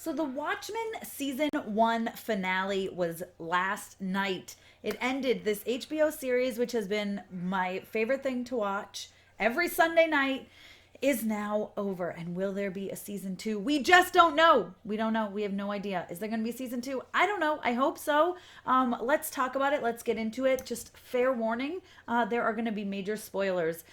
So the Watchmen season 1 finale was last night. It ended this HBO series, which has been my favorite thing to watch every Sunday night, is now over. And will there be a season 2? We just don't know. We don't know. We have no idea. Is there going to be a season 2? I don't know. I hope so. Let's talk about it. Let's get into it. Just fair warning, there are going to be major spoilers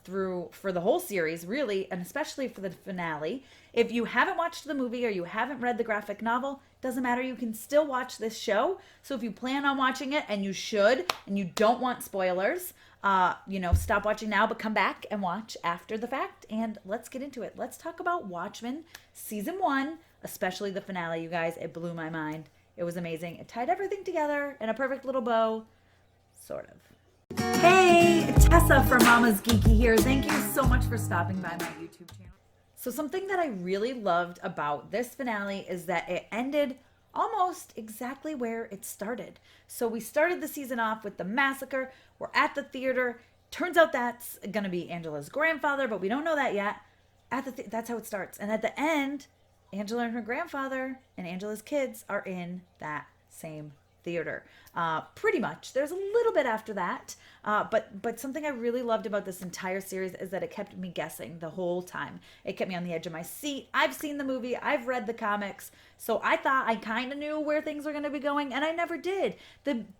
through for the whole series, really, and especially for the finale. If you haven't watched the movie or you haven't read the graphic novel, doesn't matter. You can still watch this show. So if you plan on watching it, and you should, and you don't want spoilers, stop watching now, but come back and watch after the fact. And let's get into it. Let's talk about Watchmen season 1, especially the finale, you guys. It blew my mind. It was amazing. It tied everything together in a perfect little bow, sort of. Hey, Tessa from Mama's Geeky here. Thank you so much for stopping by my YouTube channel. So something that I really loved about this finale is that it ended almost exactly where it started. So we started the season off with the massacre. We're at the theater. Turns out that's going to be Angela's grandfather, but we don't know that yet. That's how it starts. And at the end, Angela and her grandfather and Angela's kids are in that same theater. Pretty much. There's a little bit after that. But something I really loved about this entire series is that it kept me guessing the whole time. It kept me on the edge of my seat. I've seen the movie. I've read the comics. So I thought I kind of knew where things were going to be going, and I never did.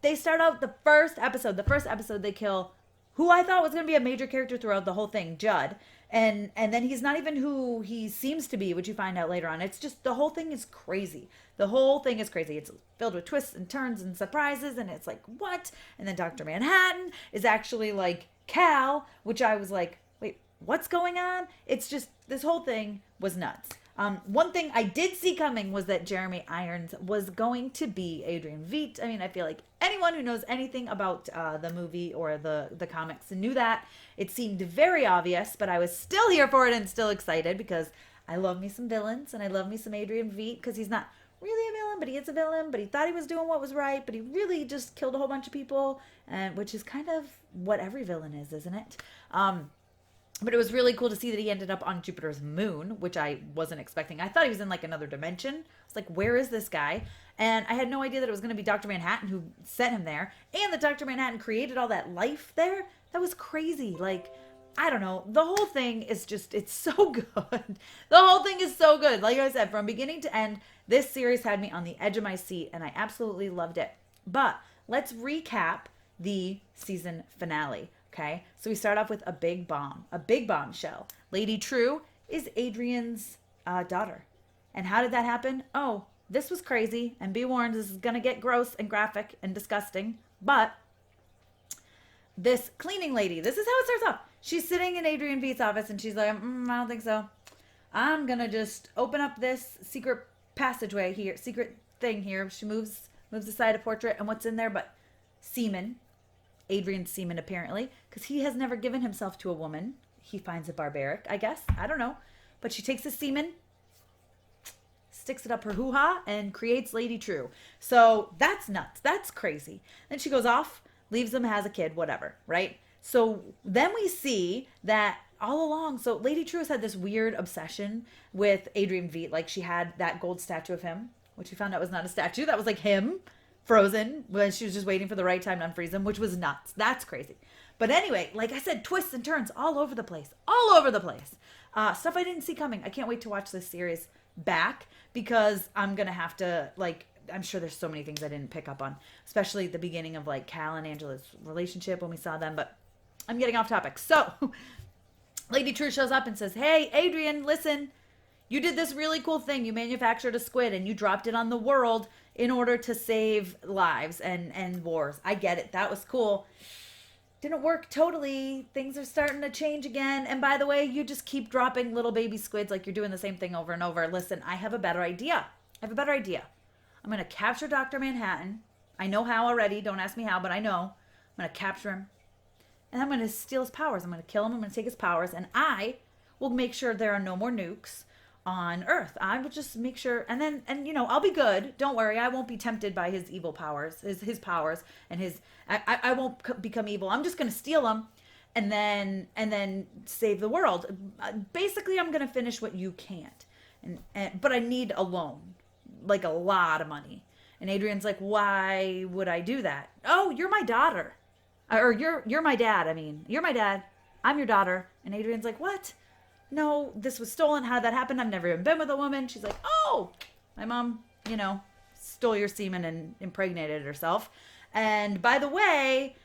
They start out the first episode. The first episode, they kill who I thought was going to be a major character throughout the whole thing, Judd. And then he's not even who he seems to be, which you find out later on. It's just, the whole thing is crazy. The whole thing is crazy. It's filled with twists and turns and surprises, and it's like, what? And then Dr. Manhattan is actually like Cal, which I was like, wait, what's going on? It's just, this whole thing was nuts. One thing I did see coming was that Jeremy Irons was going to be Adrian Veidt. I mean, I feel like anyone who knows anything about the movie or the comics knew that. It seemed very obvious, but I was still here for it and still excited because I love me some villains, and I love me some Adrian Veidt because he's not really a villain, but he is a villain, but he thought he was doing what was right, but he really just killed a whole bunch of people, and which is kind of what every villain is, isn't it? But it was really cool to see that he ended up on Jupiter's moon, which I wasn't expecting. I thought he was in like another dimension. I was like, where is this guy? And I had no idea that it was going to be Dr. Manhattan who sent him there, and that Dr. Manhattan created all that life there. That was crazy. Like, I don't know. The whole thing is just, it's so good. The whole thing is so good. Like I said, from beginning to end, this series had me on the edge of my seat, and I absolutely loved it. But let's recap the season finale. Okay, so we start off with a big bombshell. Lady True is Adrian's daughter. And how did that happen? Oh, this was crazy. And be warned, this is going to get gross and graphic and disgusting. But this cleaning lady, this is how it starts off. She's sitting in Adrian Veidt's office, and she's like, I don't think so. I'm going to just open up this secret passageway here, secret thing here. She moves aside a portrait, and what's in there but semen. Adrian's semen, apparently, because he has never given himself to a woman. He finds it barbaric, I guess. I don't know. But she takes his semen, sticks it up her hoo-ha, and creates Lady True. So that's nuts. That's crazy. Then she goes off, leaves him, has a kid, whatever, right? So then we see that all along, so Lady True has had this weird obsession with Adrian Veidt. Like, she had that gold statue of him, which we found out was not a statue. That was like him. Frozen when she was just waiting for the right time to unfreeze him, which was nuts. That's crazy. But anyway, like I said, twists and turns all over the place. All over the place. Stuff I didn't see coming. I can't wait to watch this series back because I'm going to have to, like, I'm sure there's so many things I didn't pick up on, especially the beginning of, like, Cal and Angela's relationship when we saw them. But I'm getting off topic. So Lady True shows up and says, hey, Adrian, listen. You did this really cool thing. You manufactured a squid and you dropped it on the world in order to save lives and wars. I get it. That was cool. Didn't work totally. Things are starting to change again. And by the way, you just keep dropping little baby squids like you're doing the same thing over and over. Listen, I have a better idea. I'm going to capture Dr. Manhattan. I know how already. Don't ask me how, but I know. I'm going to capture him. And I'm going to steal his powers. I'm going to kill him. I'm going to take his powers. And I will make sure there are no more nukes on Earth. I would just make sure, and I'll be good. Don't worry, I won't be tempted by his evil powers, his powers, and I won't become evil. I'm just gonna steal them, and then save the world. Basically, I'm gonna finish what you can't. but I need a loan, like a lot of money. And Adrian's like, why would I do that? Oh, you're my daughter. Or you're my dad. I mean, you're my dad. I'm your daughter. And Adrian's like, what? No, this was stolen. How did that happen? I've never even been with a woman. She's like, oh, my mom, stole your semen and impregnated herself. And by the way,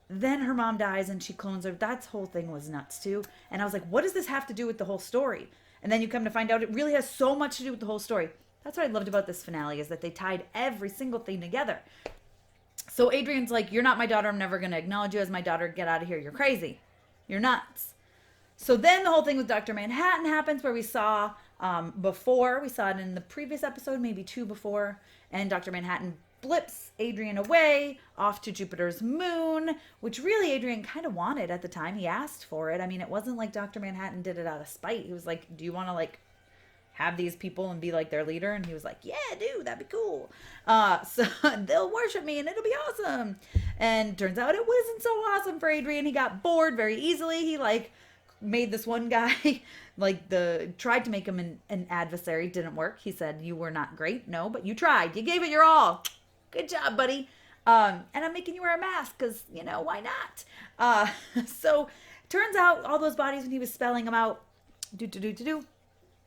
then her mom dies and she clones her. That whole thing was nuts too. And I was like, what does this have to do with the whole story? And then you come to find out it really has so much to do with the whole story. That's what I loved about this finale, is that they tied every single thing together. So Adrian's like, you're not my daughter. I'm never going to acknowledge you as my daughter. Get out of here. You're crazy. You're nuts. So then the whole thing with Dr. Manhattan happens, where we saw before. We saw it in the previous episode, maybe 2 before. And Dr. Manhattan blips Adrian away off to Jupiter's moon, which really Adrian kind of wanted at the time. He asked for it. I mean, it wasn't like Dr. Manhattan did it out of spite. He was like, do you want to have these people and be like their leader? And he was like, yeah, dude, that'd be cool. So they'll worship me and it'll be awesome. And turns out it wasn't so awesome for Adrian. He got bored very easily. He made this one guy tried to make him an adversary. Didn't work. He said, you were not great. No, but you tried. You gave it your all. Good job, buddy. And I'm making you wear a mask because, why not? So turns out all those bodies, when he was spelling them out,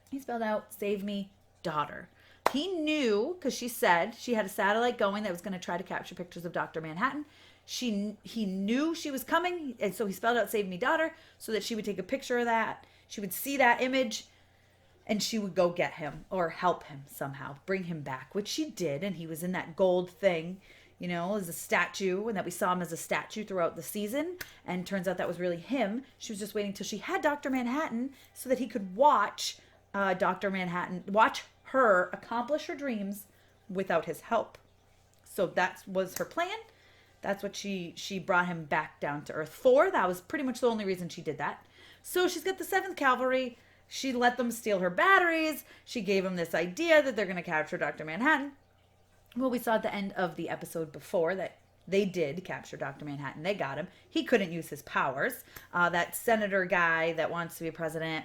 he spelled out, save me, daughter. He knew, because she said she had a satellite going that was going to try to capture pictures of Dr. Manhattan. He knew she was coming, and so he spelled out, save me, daughter, so that she would take a picture of that. She would see that image, and she would go get him or help him somehow, bring him back, which she did, and he was in that gold thing, as a statue, and that we saw him as a statue throughout the season, and turns out that was really him. She was just waiting till she had Dr. Manhattan so that he could watch watch her accomplish her dreams without his help. So that was her plan. That's what she brought him back down to Earth for. That was pretty much the only reason she did that. So she's got the 7th Cavalry. She let them steal her batteries. She gave them this idea that they're going to capture Dr. Manhattan. Well, we saw at the end of the episode before that they did capture Dr. Manhattan. They got him. He couldn't use his powers. That senator guy that wants to be president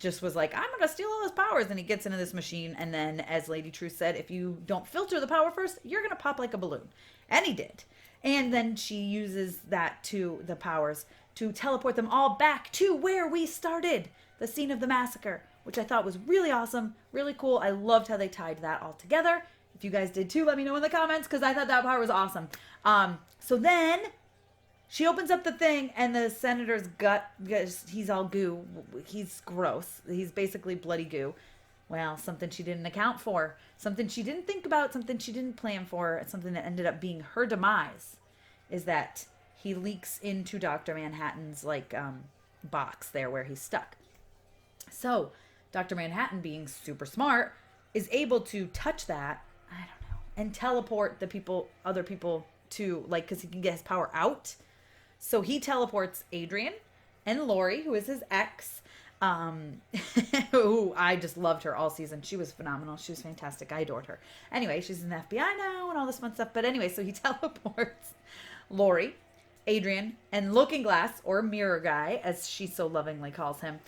just was like, I'm going to steal all his powers. And he gets into this machine. And then, as Lady Truth said, if you don't filter the power first, you're going to pop like a balloon. And he did. And then she uses the powers to teleport them all back to where we started, the scene of the massacre, which I thought was really awesome, really cool. I loved how they tied that all together. If you guys did too, let me know in the comments, because I thought that part was awesome. So then she opens up the thing, and the senator's gut, he's all goo. He's gross. He's basically bloody goo. Well, something she didn't account for, something she didn't think about, something she didn't plan for, something that ended up being her demise, is that he leaks into Dr. Manhattan's box there where he's stuck. So Dr. Manhattan, being super smart, is able to touch that, I don't know, and teleport other people to, because he can get his power out. So he teleports Adrian and Lori, who is his ex, who I just loved her all season. She was phenomenal. She was fantastic. I adored her. Anyway, she's in the FBI now and all this fun stuff. But anyway, so he teleports Lori, Adrian, and Looking Glass, or Mirror Guy, as she so lovingly calls him,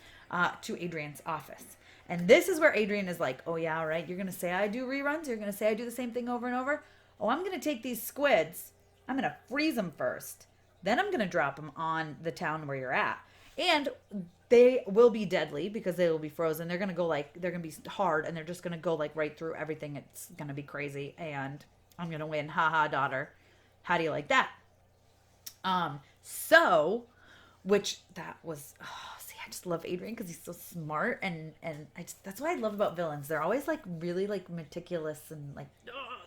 to Adrian's office. And this is where Adrian is like, oh yeah, all right, you're going to say I do reruns? You're going to say I do the same thing over and over? Oh, I'm going to take these squids. I'm going to freeze them first. Then I'm going to drop them on the town where you're at. And they will be deadly because they will be frozen. They're going to go they're going to be hard, and they're just going to go right through everything. It's going to be crazy. And I'm going to win. Ha, daughter. How do you like that? Which that was, I just love Adrian because he's so smart, and that's what I love about villains. They're always really meticulous and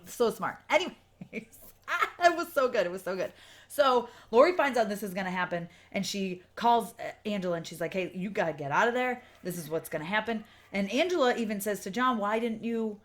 so smart. Anyways, it was so good. It was so good. So Lori finds out this is going to happen, and she calls Angela, and she's like, hey, you got to get out of there. This is what's going to happen. And Angela even says to John, why didn't you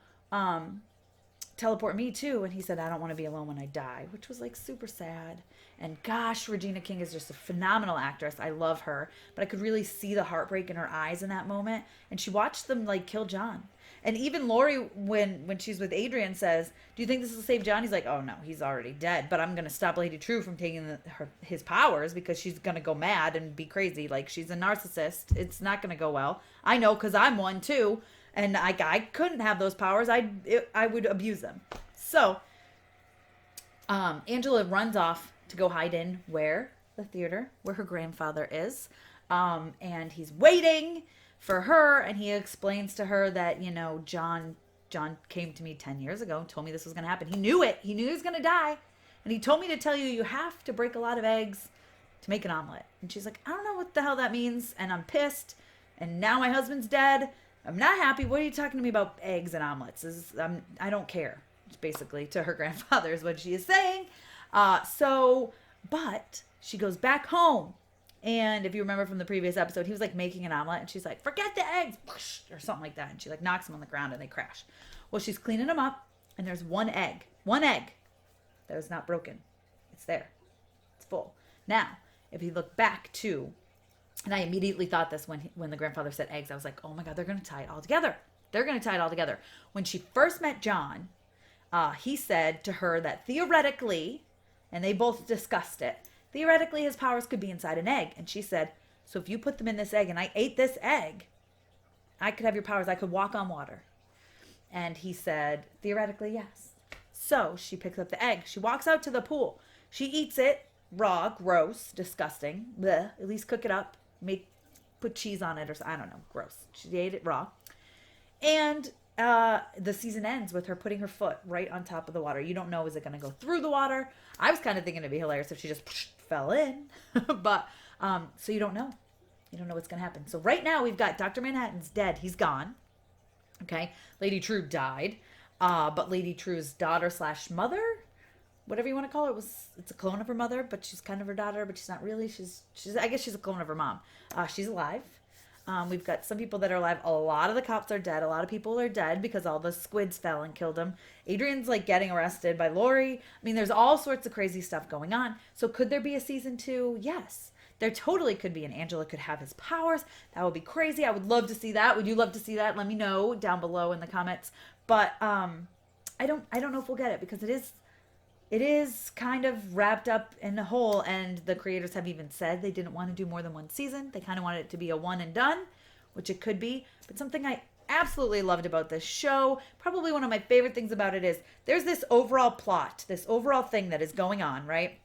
teleport me too? And he said, I don't want to be alone when I die, which was super sad. And gosh, Regina King is just a phenomenal actress. I love her, but I could really see the heartbreak in her eyes in that moment. And she watched them kill John. And even Lori, when she's with Adrian, says, do you think this will save John? He's like, oh no, he's already dead, but I'm going to stop Lady True from taking his powers because she's going to go mad and be crazy. She's a narcissist. It's not going to go well. I know, because I'm one too. And I couldn't have those powers. I would abuse them. So Angela runs off to go hide in where? The theater, where her grandfather is. And he's waiting for her, and he explains to her that, John came to me 10 years ago and told me this was going to happen. He knew it. He knew he was going to die. And he told me to tell you, you have to break a lot of eggs to make an omelet. And she's like, I don't know what the hell that means. And I'm pissed. And now my husband's dead. I'm not happy. What are you talking to me about eggs and omelets? I don't care. Basically, to her grandfather is what she is saying. But she goes back home. And if you remember from the previous episode, he was like making an omelet, and she's like, forget the eggs, or something like that. And she like knocks them on the ground and they crash. Well, she's cleaning them up, and there's one egg that was not broken. It's there. It's full. Now, if you look back to, and I immediately thought this when the grandfather said eggs, I was like, oh my God, they're going to tie it all together. They're going to tie it all together. When she first met John, he said to her that theoretically, and they both discussed it, theoretically his powers could be inside an egg. And she said, so if you put them in this egg and I ate this egg, I could have your powers. I could walk on water. And he said, theoretically, yes. So she picks up the egg. She walks out to the pool. She eats it raw, gross, disgusting. Blech. At least cook it up. Put cheese on it, or I don't know, gross. She ate it raw. And the season ends with her putting her foot right on top of the water. You don't know, is it going to go through the water? I was kind of thinking it'd be hilarious if she just fell in. But, so you don't know. You don't know what's going to happen. So right now we've got Dr. Manhattan's dead. He's gone. Okay. Lady True died. But Lady True's daughter / mother, whatever you want to call her, it's a clone of her mother, but she's kind of her daughter, but she's not really. I guess she's a clone of her mom. She's alive. We've got some people that are alive. A lot of the cops are dead. A lot of people are dead because all the squids fell and killed them. Adrian's like getting arrested by Lori. I mean, there's all sorts of crazy stuff going on. So could there be a season 2? Yes. There totally could be, and Angela could have his powers. That would be crazy. I would love to see that. Would you love to see that? Let me know down below in the comments. But I don't know if we'll get it, because it is kind of wrapped up in a whole, and the creators have even said they didn't want to do more than one season. They kind of wanted it to be a one and done, which it could be. But something I absolutely loved about this show, probably one of my favorite things about it, is there's this overall plot, this overall thing that is going on, right?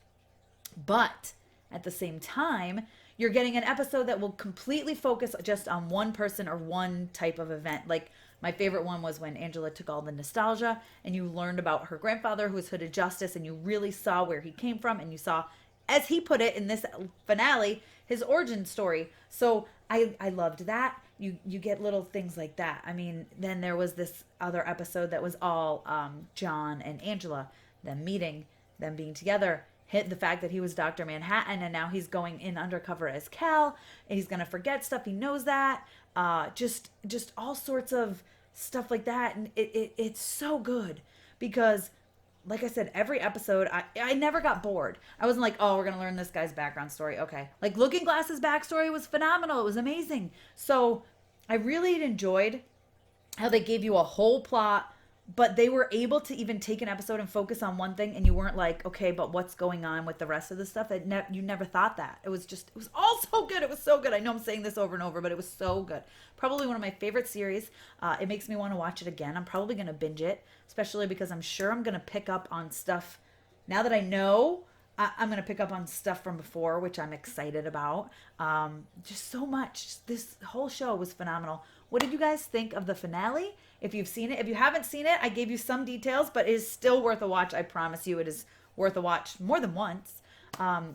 But at the same time, you're getting an episode that will completely focus just on one person or one type of event. Like, my favorite one was when Angela took all the nostalgia and you learned about her grandfather, who was Hooded Justice, and you really saw where he came from, and you saw, as he put it in this finale, his origin story. So I loved that. You get little things like that. I mean, then there was this other episode that was all John and Angela, them meeting, them being together, hit the fact that he was Dr. Manhattan, and now he's going in undercover as Cal, and he's going to forget stuff. He knows that. Just all sorts of stuff like that. And it's so good because, like I said, every episode, I never got bored. I wasn't like, oh, we're going to learn this guy's background story. Okay. Like, Looking Glass's backstory was phenomenal. It was amazing. So I really enjoyed how they gave you a whole plot, but they were able to even take an episode and focus on one thing, and you weren't like, okay, but what's going on with the rest of the stuff? You never thought that. It was all so good. It was so good. I know I'm saying this over and over, but it was so good. Probably one of my favorite series. It makes me want to watch it again. I'm probably going to binge it, especially because I'm sure I'm going to pick up on stuff. Now that I know, I'm going to pick up on stuff from before, which I'm excited about. Just so much. This whole show was phenomenal. What did you guys think of the finale? If you've seen it, if you haven't seen it, I gave you some details, but it is still worth a watch. I promise you it is worth a watch more than once.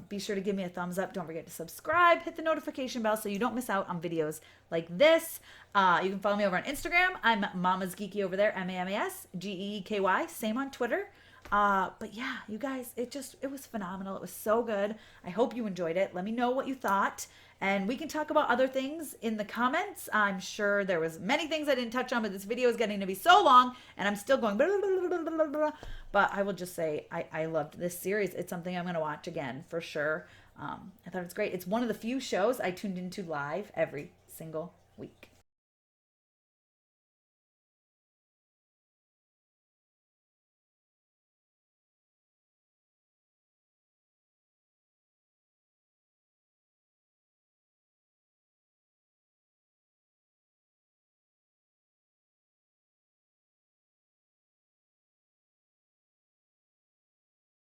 Be sure to give me a thumbs up. Don't forget to subscribe. Hit the notification bell so you don't miss out on videos like this. You can follow me over on Instagram. I'm Mama's Geeky over there, MAMASGEEKY. Same on Twitter. But yeah, you guys, it was phenomenal. It was so good. I hope you enjoyed it. Let me know what you thought. And we can talk about other things in the comments. I'm sure there was many things I didn't touch on, but this video is getting to be so long, and I'm still going blah, blah, blah, blah, blah, blah. But I will just say I loved this series. It's something I'm going to watch again for sure. I thought it was great. It's one of the few shows I tuned into live every single week.